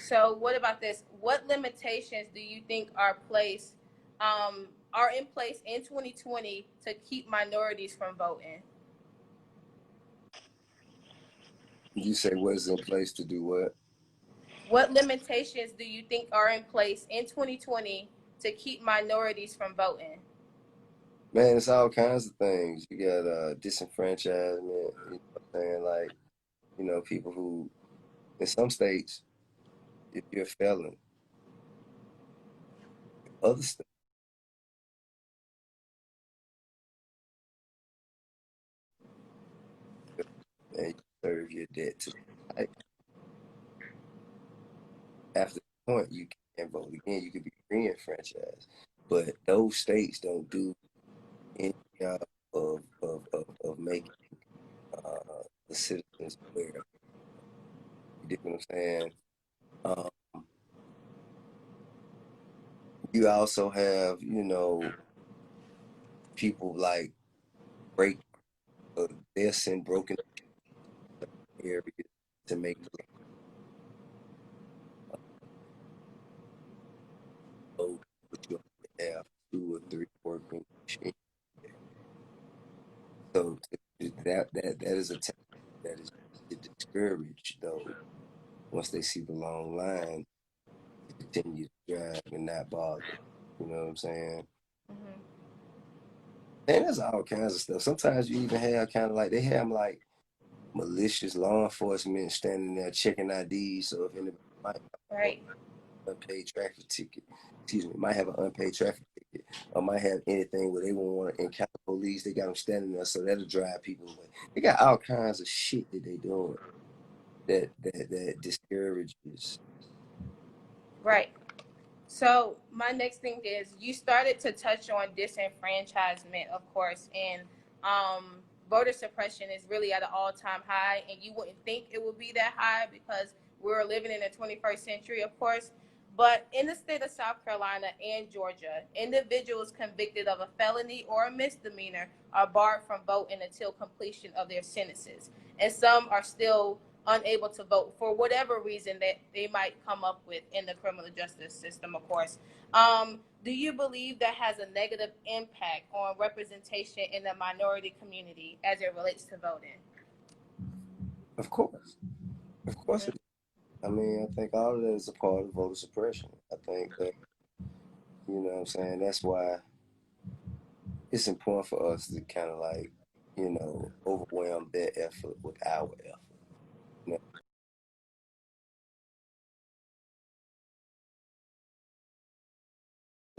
So what about this? What limitations do you think are in place in 2020 to keep minorities from voting? You say what is in place to do what? What limitations do you think are in place in 2020 to keep minorities from voting? Man, it's all kinds of things. You got disenfranchisement, you know what I'm saying? Like, people who in some states, if you're a felon, other states, and you serve your debt to the society. After the point, you can't vote again. You could be re-enfranchised. But those states don't do any job of making the citizens aware. You dig what I'm saying? Um, you also have, people like break, they'll send broken areas to make vote, but you only have 2 or 3 working machines. So that is a tactic that is to discourage those once they see the long line to continue to drive and not bother. You know what I'm saying? Mm-hmm. And there's all kinds of stuff. Sometimes you even have kind of like they have like malicious law enforcement standing there checking IDs. So if anybody might have Right. an unpaid traffic ticket, might have an unpaid traffic ticket, or might have anything where they won't want to encounter police, they got them standing there, so that'll drive people away. They got all kinds of shit that they doing that discourages. Right. So my next thing is you started to touch on disenfranchisement, of course, and voter suppression is really at an all-time high, and you wouldn't think it would be that high because we're living in the 21st century, of course. But in the state of South Carolina and Georgia, individuals convicted of a felony or a misdemeanor are barred from voting until completion of their sentences, and some are still unable to vote for whatever reason that they might come up with in the criminal justice system, of course. Do you believe that has a negative impact on representation in the minority community as it relates to voting? Of course, of course Mm-hmm. it is. I mean, I think all of that is a part of voter suppression. I think that, what I'm saying, that's why it's important for us to kind of like, overwhelm their effort with our effort. You know,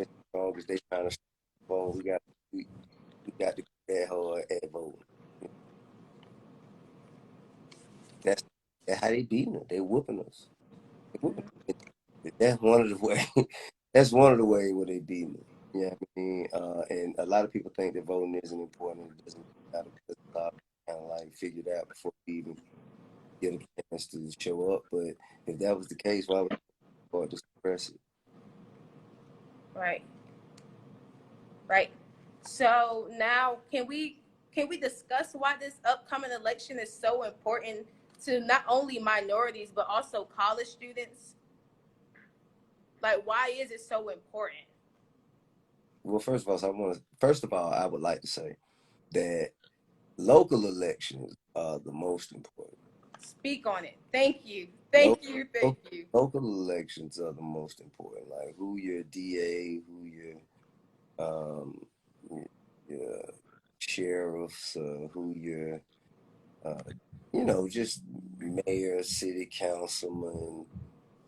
just as long as they trying to vote, we got to go that hard at voting. That's that's how they beating us. They whooping us. They whooping us. That's one of the way. That's one of the ways where they beating us. Yeah, I mean, and a lot of people think that voting isn't important. It doesn't matter because a lot of people kind of like figured out before we even get a chance to show up. But if that was the case, why would they want to suppress it? Right, right. So now, can we discuss why this upcoming election is so important to not only minorities but also college students? Like, why is it so important? Well, first of all, I would like to say that local elections are the most important. Speak on it. Thank you. Thank Local, you. Thank you. local elections are the most important. Like who your DA, who your um, your sheriffs, who your uh, just mayor, city councilman,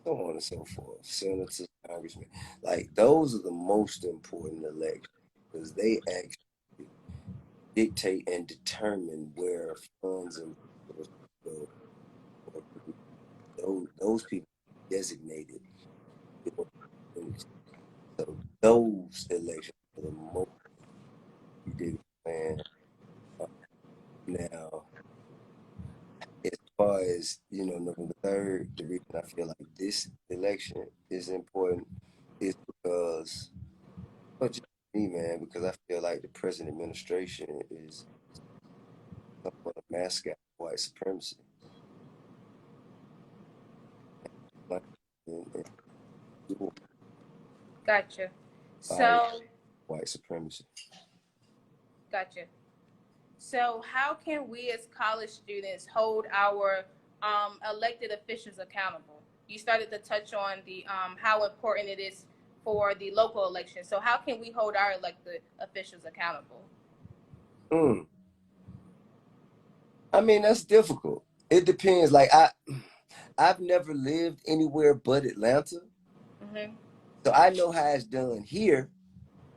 so on and so forth, senators, congressmen. Like those are the most important elections because they actually dictate and determine where funds and resources go. Those people designated. So those elections are the most you did, man. Now, as far as November 3rd, the reason I feel like this election is important is because, not just me, man, because I feel like the present administration is somewhat a mascot of white supremacy. Like, and Gotcha. by So, white supremacy. gotcha. So, how can we as college students hold our elected officials accountable? You started to touch on the how important it is for the local election. So, how can we hold our elected officials accountable? Mm. I mean, that's difficult. It depends. Like I've never lived anywhere but Atlanta, Mm-hmm. so I know how it's done here.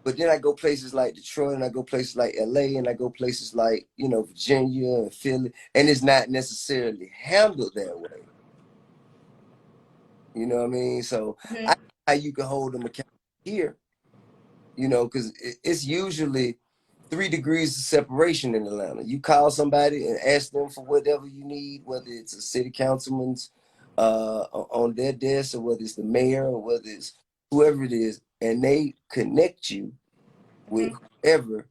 But then I go places like Detroit, and I go places like LA, and I go places like, Virginia and Philly, and it's not necessarily handled that way. You know what I mean? So I Mm-hmm. know how you can hold them accountable here, because it's usually 3 degrees of separation in Atlanta. You call somebody and ask them for whatever you need, whether it's a city councilman's on their desk, or whether it's the mayor, or whether it's whoever it is, and they connect you with Mm-hmm. whoever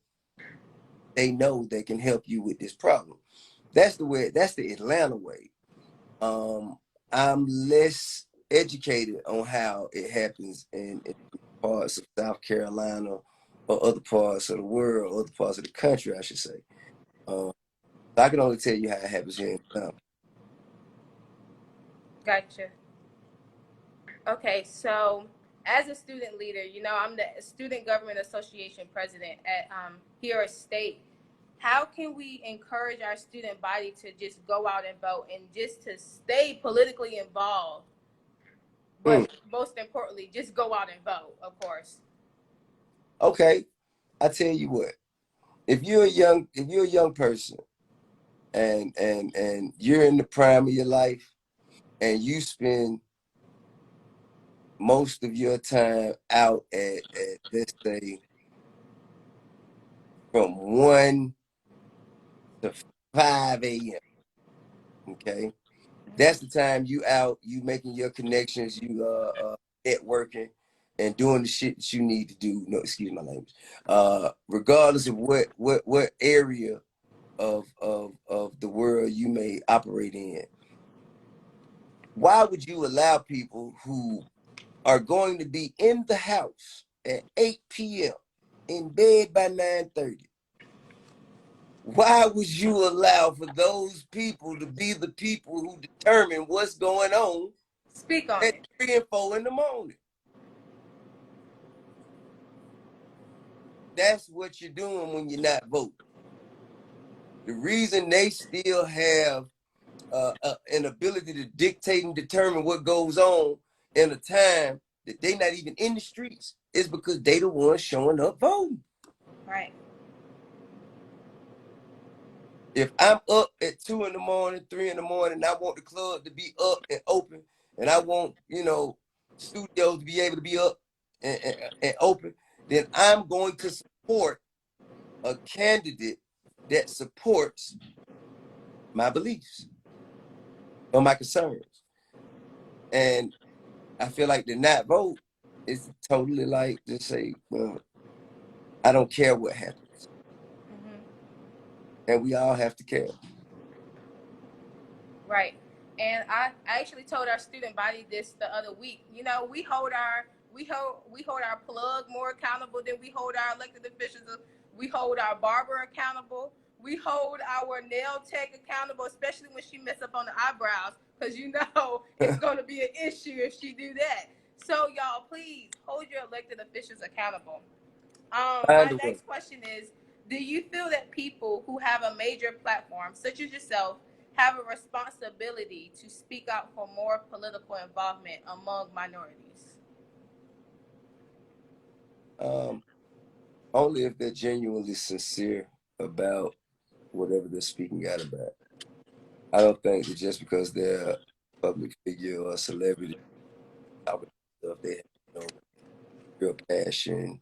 they know that can help you with this problem. That's the way. That's the Atlanta way. Um, I'm less educated on how it happens in parts of South Carolina or other parts of the world, other parts of the country, I should say. Um, I can only tell you how it happens here in Atlanta. Gotcha. Okay, so as a student leader, I'm the Student Government Association president at here at State. How can we encourage our student body to just go out and vote and just to stay politically involved, Mm, but most importantly, just go out and vote, of course. okay, I tell you what. If you're a young person, and you're in the prime of your life, and you spend most of your time out at let's say from 1 to 5 a.m. Okay, that's the time you out, you making your connections, you networking and doing the shit that you need to do. No, excuse my language. Regardless of what area of the world you may operate in, why would you allow people who are going to be in the house at 8 p.m. in bed by 9:30? Why would you allow for those people to be the people who determine what's going on Speak on at it. 3 and 4 in the morning? That's what you're doing when you're not voting. The reason they still have an ability to dictate and determine what goes on in a time that they're not even in the streets is because they the ones showing up voting. Right. If I'm up at 2 in the morning, 3 in the morning, and I want the club to be up and open, and I want, studios to be able to be up and open, then I'm going to support a candidate that supports my beliefs or my concerns. And I feel like the not vote is totally like to say, well, I don't care what happens. Mm-hmm. And we all have to care. Right. And I actually told our student body this the other week. We hold our plug more accountable than we hold our elected officials. We hold our barber accountable. We hold our nail tech accountable, especially when she mess up on the eyebrows, because it's going to be an issue if she do that. So y'all, please hold your elected officials accountable. My Find a way. next question is: do you feel that people who have a major platform, such as yourself, have a responsibility to speak out for more political involvement among minorities? Um, Only if they're genuinely sincere about whatever they're speaking out about. I don't think that just because they're a public figure or a celebrity, talking stuff, they have real passion,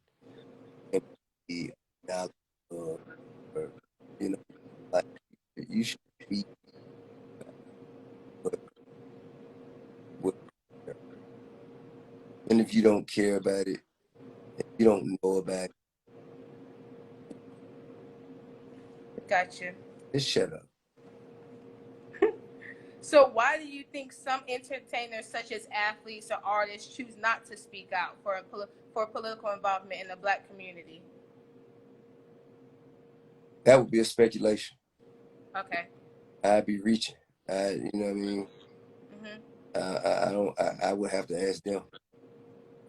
empathy, knowledge, or, you know, like you should be what, what, and if you don't care about it, if you don't know about it, Gotcha. just shut up. So why do you think some entertainers, such as athletes or artists, choose not to speak out for political involvement in the Black community? That would be a speculation. Okay. I'd be reaching. You know what I mean? Mhm. I don't. I would have to ask them.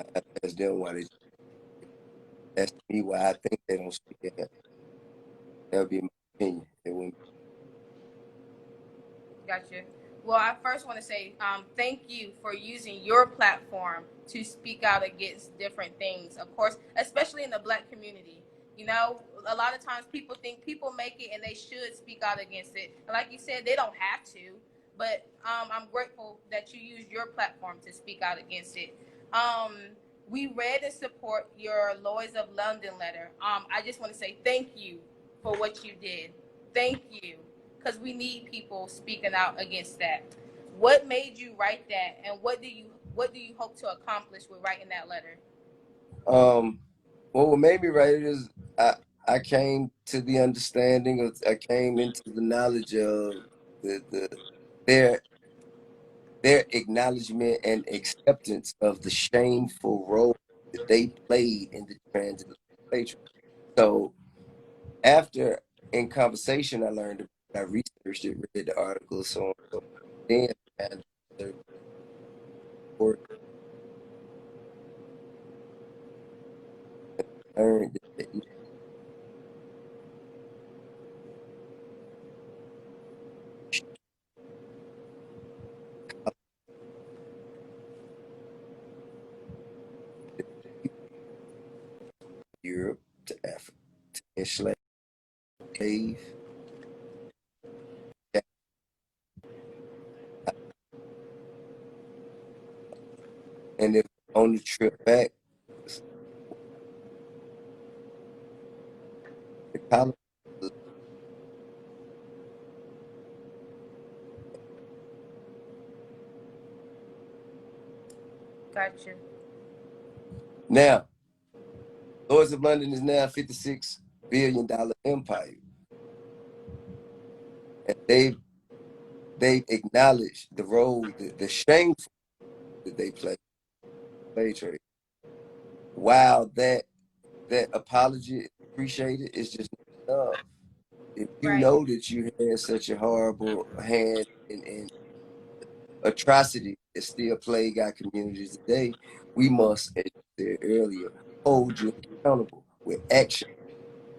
I have to ask them why they ask me why I think they don't speak out. That would be my opinion. It wouldn't. Gotcha. Well, I first want to say thank you for using your platform to speak out against different things, of course, especially in the Black community. You know, a lot of times people think people make it and they should speak out against it. And like you said, they don't have to, but I'm grateful that you used your platform to speak out against it. Um, we read and support your Lloyds of London letter. I just want to say thank you for what you did. Thank you, because we need people speaking out against that. What made you write that, and what do you hope to accomplish with writing that letter? Well, what made me write it is I came to the understanding of I came into the knowledge of the their their acknowledgement and acceptance of the shameful role that they played in the transatlantic slave trade. So after in conversation, I learned, I researched it, read the articles, so on. So then I learned that Europe to Africa to enslave, and if on the trip back, the colony, Gotcha. now Lords of London is now a $56 billion empire, and they've acknowledged the role, the shameful that they play in the slave trade. While that apology is appreciated, it's just not enough. If you Right. know that you had such a horrible hand in atrocity that still plague our communities today, we must, as you said earlier, hold you accountable with action,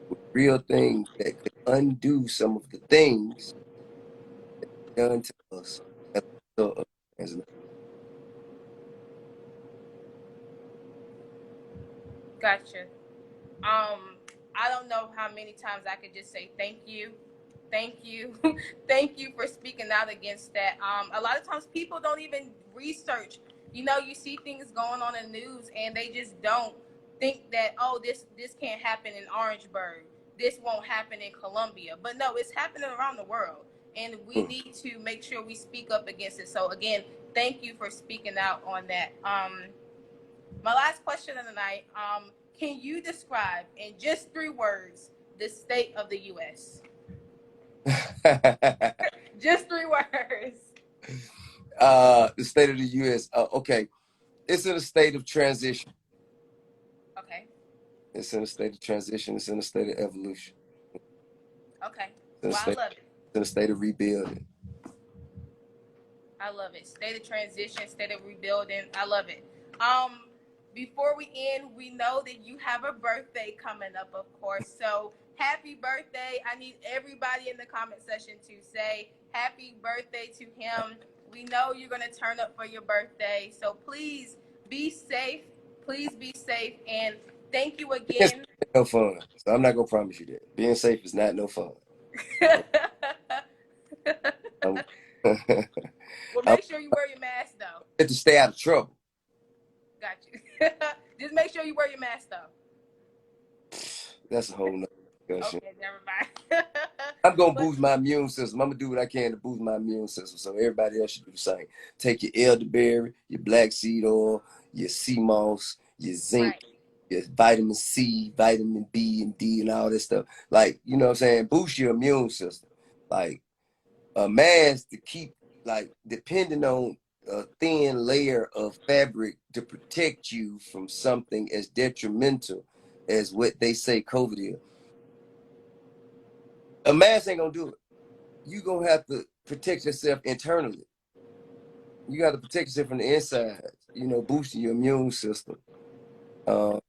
with real things that could undo some of the things done to us as a result of transatlantic. Gotcha. I don't know how many times I could just say thank you, thank you for speaking out against that. A lot of times people don't even research. You know, you see things going on in the news and they just don't think that, oh, this can't happen in Orangeburg, this won't happen in Colombia. But no, it's happening around the world, and we need to make sure we speak up against it. So again, thank you for speaking out on that. My last question of the night. Can you describe in just 3 words the state of the U.S.? Just 3 words. The state of the U.S. Okay, it's in a state of transition. Okay. It's in a state of transition. It's in a state of evolution. Okay. It's in a Well, I state. love it. It's in a state of rebuilding. I love it. State of transition, state of rebuilding. I love it. Um, Before we end, we know that you have a birthday coming up, of course. So happy birthday. I need everybody in the comment section to say happy birthday to him. We know you're going to turn up for your birthday. So please be safe. Please be safe. And thank you Being safe again. is no fun. So I'm not gonna promise you that. Being safe is not no fun. I'm, Well, I'm make sure you wear your mask, though. to stay out of trouble. Got you. Just make sure you wear your mask, though. That's a whole nother discussion. Okay, never mind. I'm gonna But boost my immune system. I'm gonna do what I can to boost my immune system. So everybody else should do the same. Take your elderberry, your black seed oil, your sea moss, your zinc, right, your vitamin C, vitamin B and D, and all this stuff. Like, you know what I'm saying? Boost your immune system. Like a mask to keep, like depending on a thin layer of fabric to protect you from something as detrimental as what they say COVID is. A mask ain't gonna do it. You gonna have to protect yourself internally. You got to protect yourself from the inside, you know, boosting your immune system. But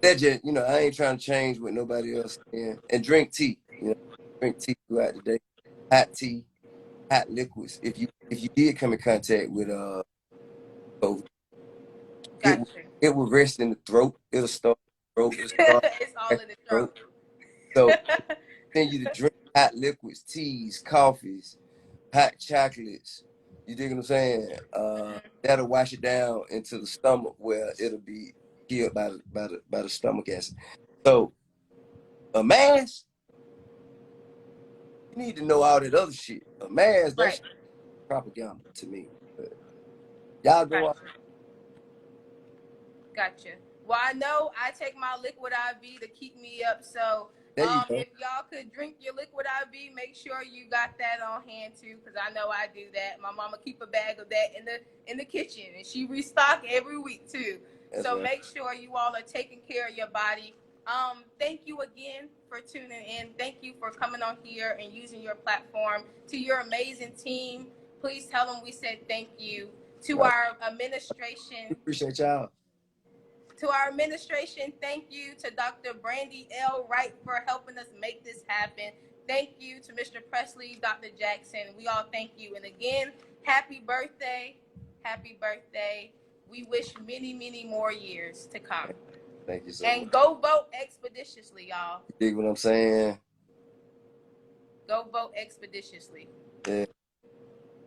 that just, you know, I ain't trying to change what nobody else can. And drink tea, you know, drink tea throughout the day. Hot tea, hot liquids. If you did come in contact with COVID, it Gotcha. it will rest in the throat. It'll start in the throat. It'll start It's all in in the the throat. throat. So continue to drink hot liquids, teas, coffees, hot chocolates. You dig what I'm saying? That'll wash it down into the stomach where it'll be killed by the stomach acid. So a mask, you need to know all that other shit. A mask, that's Right. propaganda to me. But y'all go out. Gotcha. Gotcha. Well, I know I take my liquid IV to keep me up. So, There you go. if y'all could drink your liquid IV, make sure you got that on hand too, because I know I do that. My mama keep a bag of that in the kitchen, and she restock every week too. That's So right. make sure you all are taking care of your body. Thank you again for tuning in. Thank you for coming on here and using your platform. To your amazing team, please tell them we said thank you. To Right. our administration, Appreciate y'all. to our administration, thank you to Dr. Brandy L. Wright for helping us make this happen. Thank you to Mr. Presley, Dr. Jackson. We all thank you. And again, happy birthday. Happy birthday. We wish many, many more years to come. Thank you so And much. go vote expeditiously, y'all. You dig what I'm saying? Go vote expeditiously. Yeah,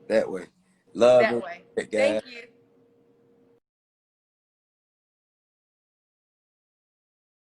that way. Love That and way. respect, guys. Thank you.